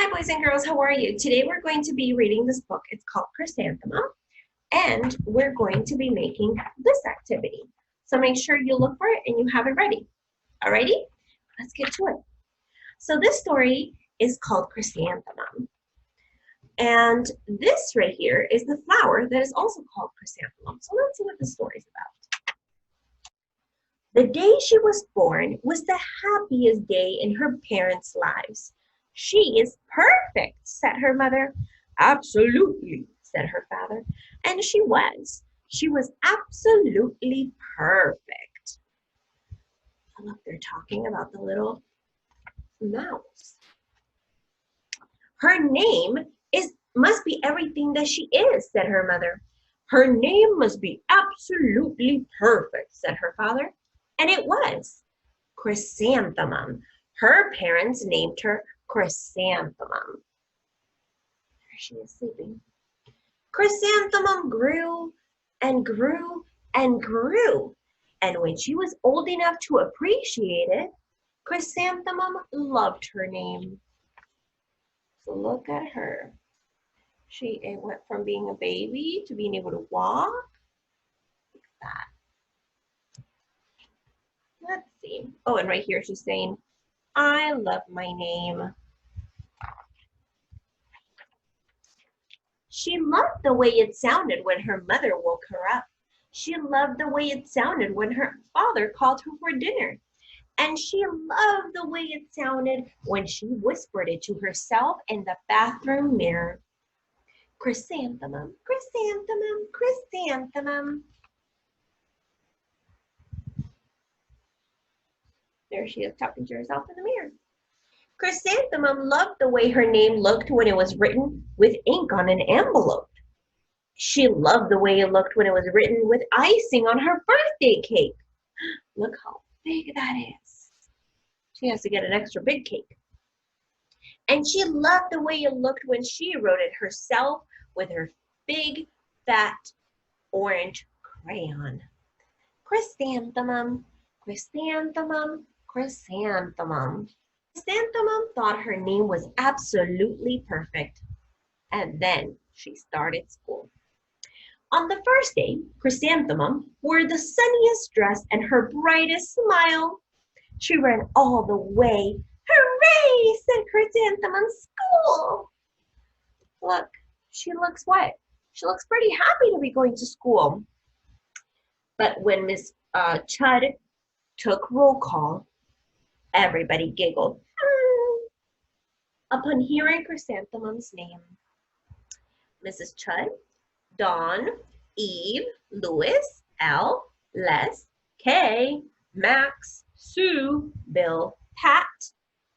Hi, boys and girls. How are you? Today we're going to be reading this book. It's called Chrysanthemum, and we're going to be making this activity. So make sure you look for it and you have it ready. Alrighty? Let's get to it. So this story is called Chrysanthemum. And this right here is the flower that is also called chrysanthemum. So let's see what the story is about. The day she was born was the happiest day in her parents' lives. She is perfect, said her mother. Absolutely, said her father. And she was. She was absolutely perfect. Oh, look, they're talking about the little mouse. Her name must be everything that she is, said her mother. Her name must be absolutely perfect, said her father. And it was. Chrysanthemum. Her parents named her Chrysanthemum. There she is sleeping. Chrysanthemum grew and grew and grew. And when she was old enough to appreciate it, Chrysanthemum loved her name. So look at her. She went from being a baby to being able to walk. Like that. Let's see. Oh, and right here she's saying, I love my name. She loved the way it sounded when her mother woke her up. She loved the way it sounded when her father called her for dinner. And she loved the way it sounded when she whispered it to herself in the bathroom mirror. Chrysanthemum, chrysanthemum, chrysanthemum. There she is talking to herself in the mirror. Chrysanthemum loved the way her name looked when it was written with ink on an envelope. She loved the way it looked when it was written with icing on her birthday cake. Look how big that is. She has to get an extra big cake. And she loved the way it looked when she wrote it herself with her big, fat, orange crayon. Chrysanthemum, chrysanthemum, chrysanthemum. Chrysanthemum thought her name was absolutely perfect. And then she started school. On the first day, Chrysanthemum wore the sunniest dress and her brightest smile. She ran all the way. Hooray, said Chrysanthemum, school. Look, she looks what? She looks pretty happy to be going to school. But when Miss Chud took roll call, everybody giggled. Upon hearing Chrysanthemum's name, Mrs. Chud, Dawn, Eve, Louis, Al, Les, Kay, Max, Sue, Bill, Pat,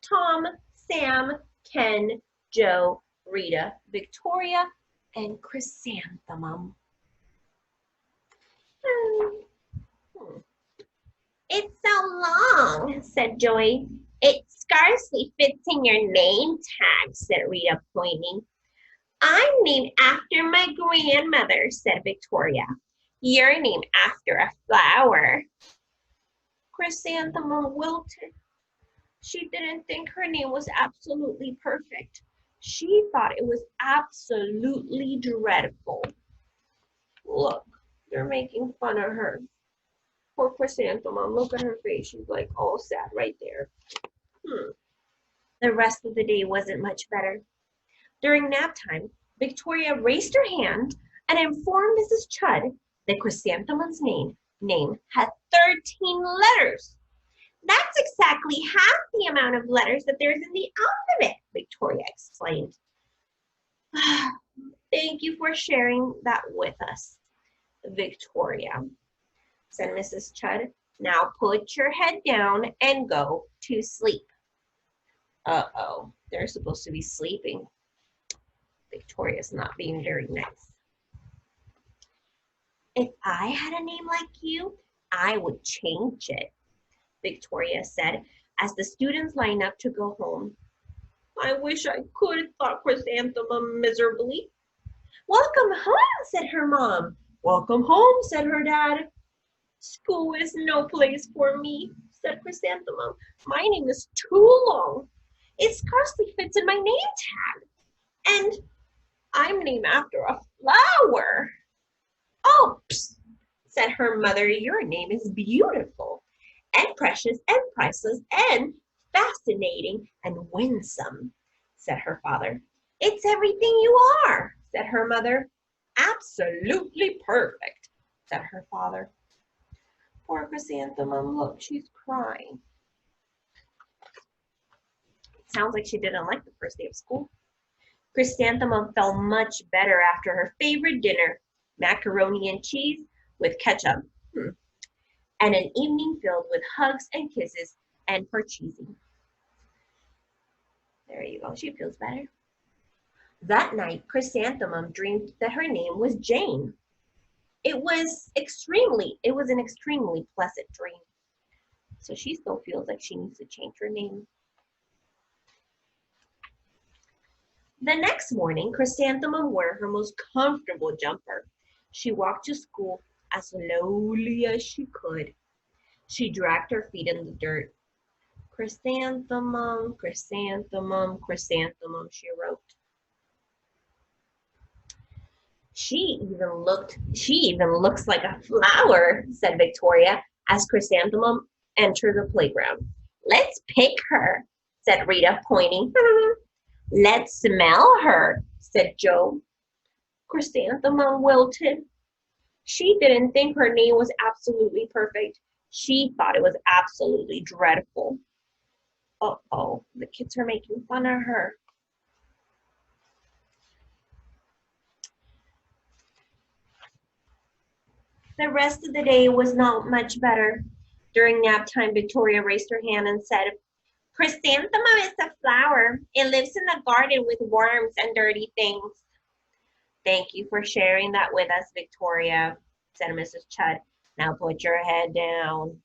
Tom, Sam, Ken, Joe, Rita, Victoria, and Chrysanthemum. It's so long, said Joey. It scarcely fits in your name tag, said Rita, pointing. I'm named after my grandmother, said Victoria. You're named after a flower. Chrysanthemum wilted. She didn't think her name was absolutely perfect. She thought it was absolutely dreadful. Look, they're making fun of her. Poor Chrysanthemum, look at her face. She's like all sad right there. The rest of the day wasn't much better. During nap time, Victoria raised her hand and informed Mrs. Chud that Chrysanthemum's name had 13 letters. That's exactly half the amount of letters that there's in the alphabet, Victoria explained. Thank you for sharing that with us, Victoria, said Mrs. Chud. Now put your head down and go to sleep. Uh-oh, they're supposed to be sleeping. Victoria's not being very nice. If I had a name like you, I would change it, Victoria said as the students lined up to go home. I wish I could, thought Chrysanthemum miserably. Welcome home, said her mom. Welcome home, said her dad. School is no place for me, said Chrysanthemum. My name is too long. It scarcely fits in my name tag. And I'm named after a flower. Oh, psst, said her mother, your name is beautiful and precious and priceless and fascinating and winsome, said her father. It's everything you are, said her mother. Absolutely perfect, said her father. Poor Chrysanthemum, look, she's crying. Sounds like she didn't like the first day of school. Chrysanthemum felt much better after her favorite dinner, macaroni and cheese with ketchup, and an evening filled with hugs and kisses and parcheesi. There you go, she feels better. That night, Chrysanthemum dreamed that her name was Jane. It was an extremely pleasant dream. So she still feels like she needs to change her name. The next morning, Chrysanthemum wore her most comfortable jumper. She walked to school as slowly as she could. She dragged her feet in the dirt. Chrysanthemum, chrysanthemum, chrysanthemum, she wrote. She even looks like a flower, said Victoria as Chrysanthemum entered the playground. Let's pick her, said Rita, pointing. Let's smell her, said Joe. Chrysanthemum wilted. She didn't think her name was absolutely perfect. She thought it was absolutely dreadful. Uh-oh, the kids are making fun of her. The rest of the day was not much better. During nap time, Victoria raised her hand and said, Chrysanthemum is a flower. It lives in the garden with worms and dirty things. Thank you for sharing that with us, Victoria, said Mrs. Chudd. Now put your head down.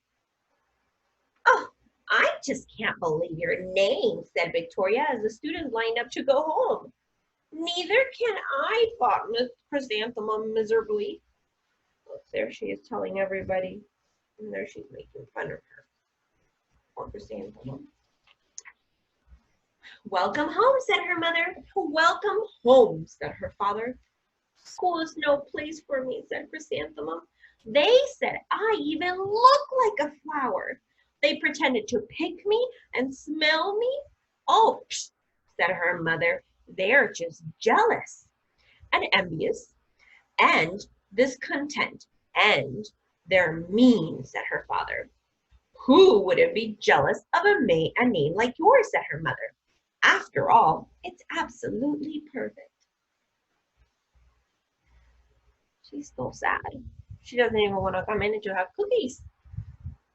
Oh, I just can't believe your name, said Victoria as the students lined up to go home. Neither can I, thought Miss Chrysanthemum miserably. Oh, there she is telling everybody. And there she's making fun of her. Poor Chrysanthemum. Welcome home, said her mother. Welcome home, said her father. School is no place for me, said Chrysanthemum. They said I even look like a flower. They pretended to pick me and smell me. Oh, psh, said her mother. They're just jealous and envious and discontent, and they're mean, said her father. Who wouldn't be jealous of a name like yours, said her mother. After all, it's absolutely perfect. She's so sad. She doesn't even want to come in to have cookies.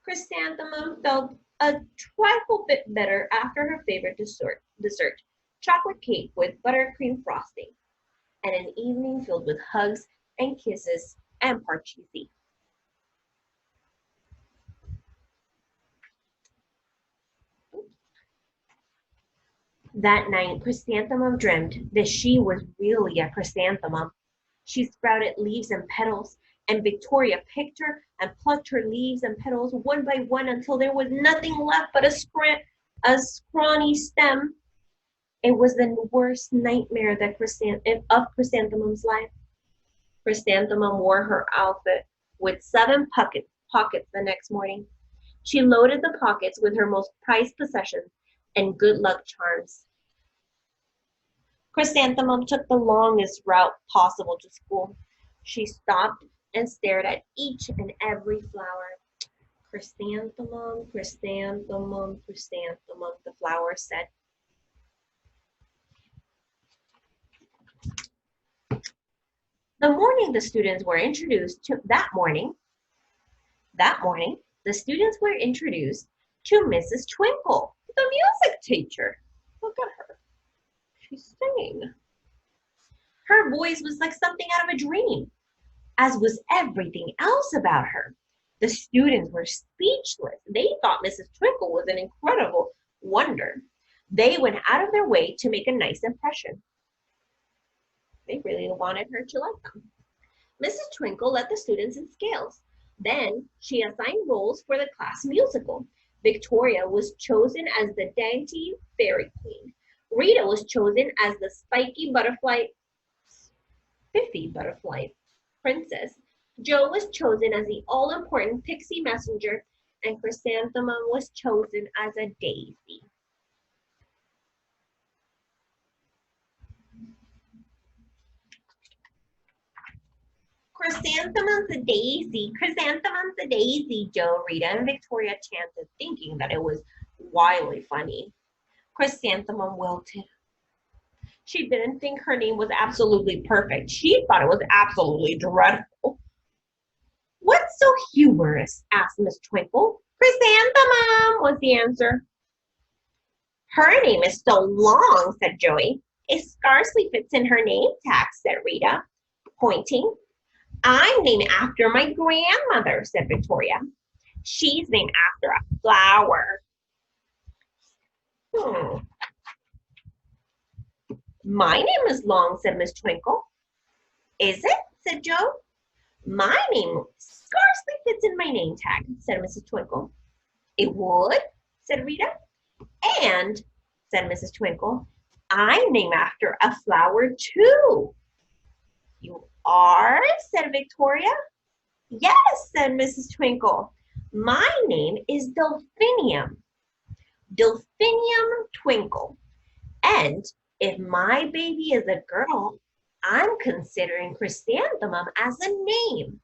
Chrysanthemum felt a trifle bit better after her favorite dessert, chocolate cake with buttercream frosting, and an evening filled with hugs and kisses and parcheesi. That night, Chrysanthemum dreamed that she was really a chrysanthemum. She sprouted leaves and petals, and Victoria picked her and plucked her leaves and petals one by one until there was nothing left but a scrawny stem. It was the worst nightmare of Chrysanthemum's life. Chrysanthemum wore her outfit with 7 pockets the next morning. She loaded the pockets with her most prized possessions and good luck charms. Chrysanthemum took the longest route possible to school. She stopped and stared at each and every flower. Chrysanthemum, chrysanthemum, chrysanthemum, the flower said. The morning the students were introduced to that morning, the students were introduced to Mrs. Twinkle, the music teacher. Look at her. She's singing. Her voice was like something out of a dream, as was everything else about her. The students were speechless. They thought Mrs. Twinkle was an incredible wonder. They went out of their way to make a nice impression. They really wanted her to like them. Mrs. Twinkle led the students in scales. Then she assigned roles for the class musical. Victoria was chosen as the dainty fairy queen. Rita was chosen as the spiffy butterfly princess. Jo was chosen as the all-important pixie messenger, and Chrysanthemum was chosen as a daisy. Chrysanthemum's a daisy, Jo, Rita, and Victoria chanted, thinking that it was wildly funny. Chrysanthemum wilted. She didn't think her name was absolutely perfect. She thought it was absolutely dreadful. What's so humorous? Asked Miss Twinkle. Chrysanthemum was the answer. Her name is so long, said Joey. It scarcely fits in her name tag, said Rita, pointing. I'm named after my grandmother, said Victoria. She's named after a flower. Hmm. My name is long, said Miss Twinkle. Is it? Said Joe. My name scarcely fits in my name tag, said Mrs. Twinkle. It would, said Rita. And, said Mrs. Twinkle, I'm named after a flower too. You are, said Victoria. Yes, said Mrs. Twinkle. My name is Delphinium. Delphinium Twinkle. And if my baby is a girl, I'm considering Chrysanthemum as a name.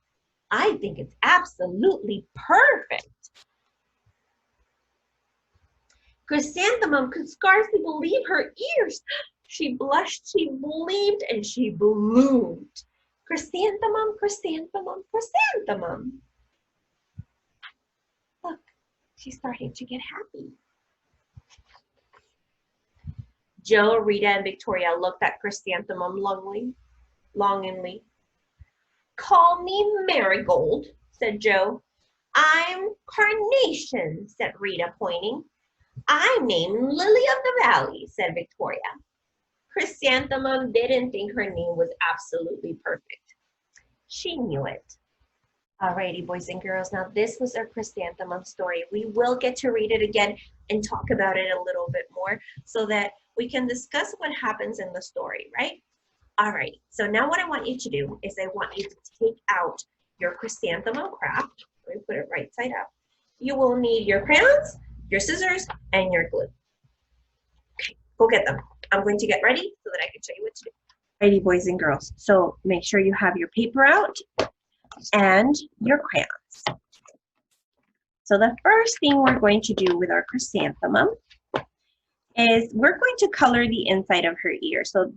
I think it's absolutely perfect. Chrysanthemum could scarcely believe her ears. She blushed, she believed, and she bloomed. Chrysanthemum, chrysanthemum, chrysanthemum. Look, she's starting to get happy. Jo, Rita, and Victoria looked at Chrysanthemum longingly. Call me Marigold, said Jo. I'm Carnation, said Rita, pointing. I'm named Lily of the Valley, said Victoria. Chrysanthemum didn't think her name was absolutely perfect. She knew it. Alrighty, boys and girls, now this was our chrysanthemum story. We will get to read it again and talk about it a little bit more so that we can discuss what happens in the story, right? Alright, so now what I want you to do is I want you to take out your chrysanthemum craft. Let me put it right side up. You will need your crayons, your scissors, and your glue. Okay, go get them. I'm going to get ready so that I can show you what to do. Alrighty, boys and girls, so make sure you have your paper out and your crayons. So the first thing we're going to do with our chrysanthemum is we're going to color the inside of her ear. So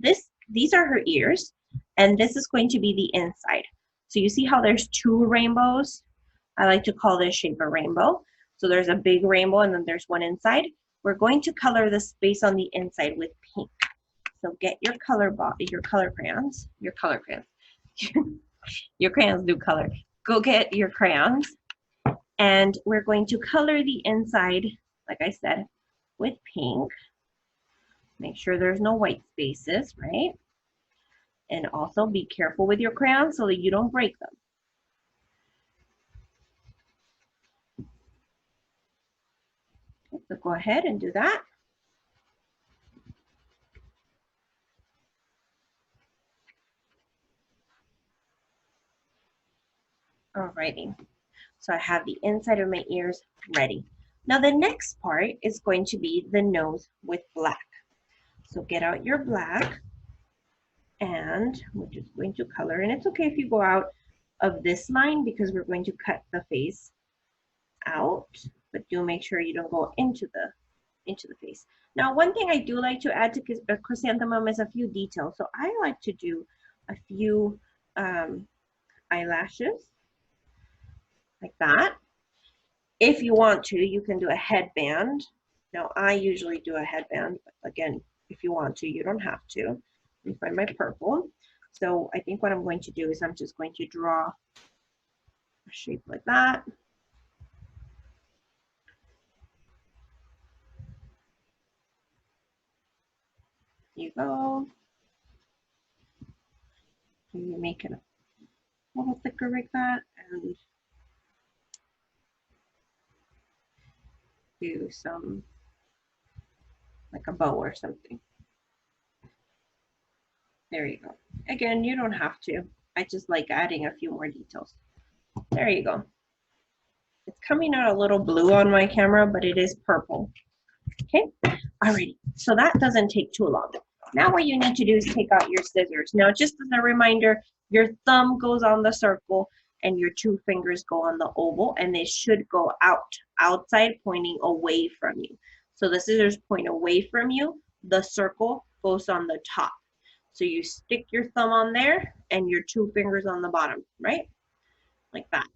these are her ears, and this is going to be the inside. So you see how there's two rainbows? I like to call this shape a rainbow. So there's a big rainbow and then there's one inside. We're going to color the space on the inside with pink. So get your color crayons. Your crayons do color. Go get your crayons, and we're going to color the inside, like I said, with pink. Make sure there's no white spaces, right? And also be careful with your crayons so that you don't break them. Okay, so go ahead and do that. Alrighty, so I have the inside of my ears ready. Now the next part is going to be the nose with black. So get out your black, and we're just going to color. And it's okay if you go out of this line because we're going to cut the face out, but do make sure you don't go into the face. Now, one thing I do like to add to a chrysanthemum is a few details. So I like to do a few eyelashes like that. If you want to, you can do a headband. Now, I usually do a headband, but again, if you want to, you don't have to. Let me find my purple. So I think what I'm going to do is I'm just going to draw a shape like that. There you go. You make it a little thicker like that, and do some, like a bow or something. There you go. Again, you don't have to. I just like adding a few more details. There you go. It's coming out a little blue on my camera, but it is purple. Okay, alrighty. So that doesn't take too long. Now what you need to do is take out your scissors. Now just as a reminder, your thumb goes on the circle and your two fingers go on the oval, and they should go outside, pointing away from you. So the scissors point away from you, the circle goes on the top. So you stick your thumb on there and your two fingers on the bottom, right? Like that.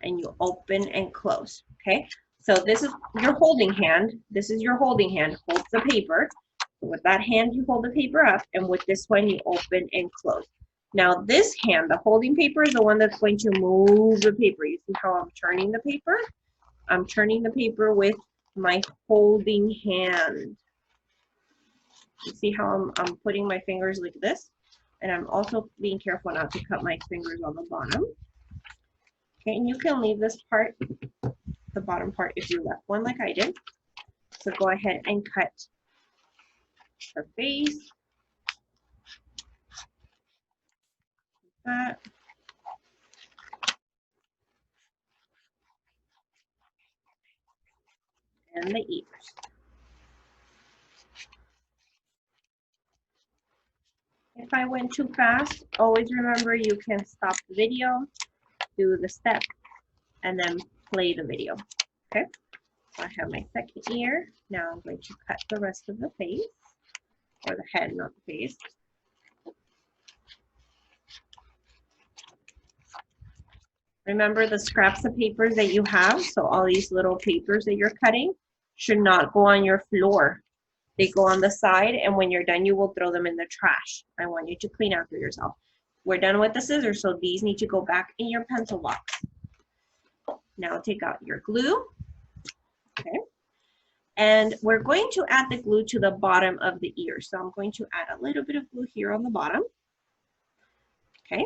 And you open and close, okay? So this is your holding hand. This is your holding hand, holds the paper. So with that hand, you hold the paper up, and with this one, you open and close. Now this hand, the holding paper, is the one that's going to move the paper. You see how I'm turning the paper? I'm turning the paper with my holding hand. You see how I'm putting my fingers like this? And I'm also being careful not to cut my fingers on the bottom. Okay, and you can leave this part, the bottom part, if you left one like I did. So go ahead and cut the face. That. And the ears. If I went too fast, always remember you can stop the video, do the step, and then play the video. Okay, so I have my second ear. Now I'm going to cut the rest of the face, or the head, not the face. Remember the scraps of papers that you have, so all these little papers that you're cutting should not go on your floor. They go on the side, and when you're done, you will throw them in the trash. I want you to clean after yourself. We're done with the scissors, so these need to go back in your pencil box. Now take out your glue, okay? And we're going to add the glue to the bottom of the ear. So I'm going to add a little bit of glue here on the bottom, okay?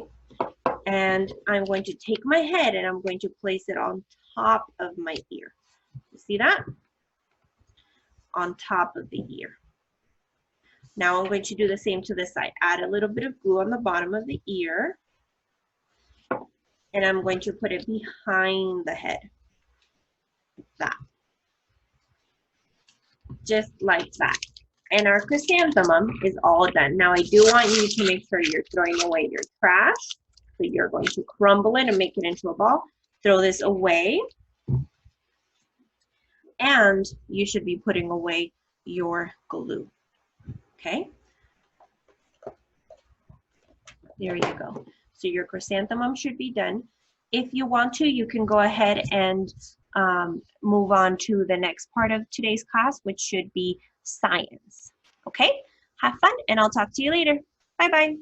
And I'm going to take my head and I'm going to place it on top of my ear. You see that? On top of the ear. Now I'm going to do the same to this side. Add a little bit of glue on the bottom of the ear. And I'm going to put it behind the head. Like that. Just like that. And our chrysanthemum is all done. Now I do want you to make sure you're throwing away your trash. So you're going to crumble it and make it into a ball. Throw this away. And you should be putting away your glue. Okay? There you go. So your chrysanthemum should be done. If you want to, you can go ahead and move on to the next part of today's class, which should be science. Okay? Have fun, and I'll talk to you later. Bye-bye.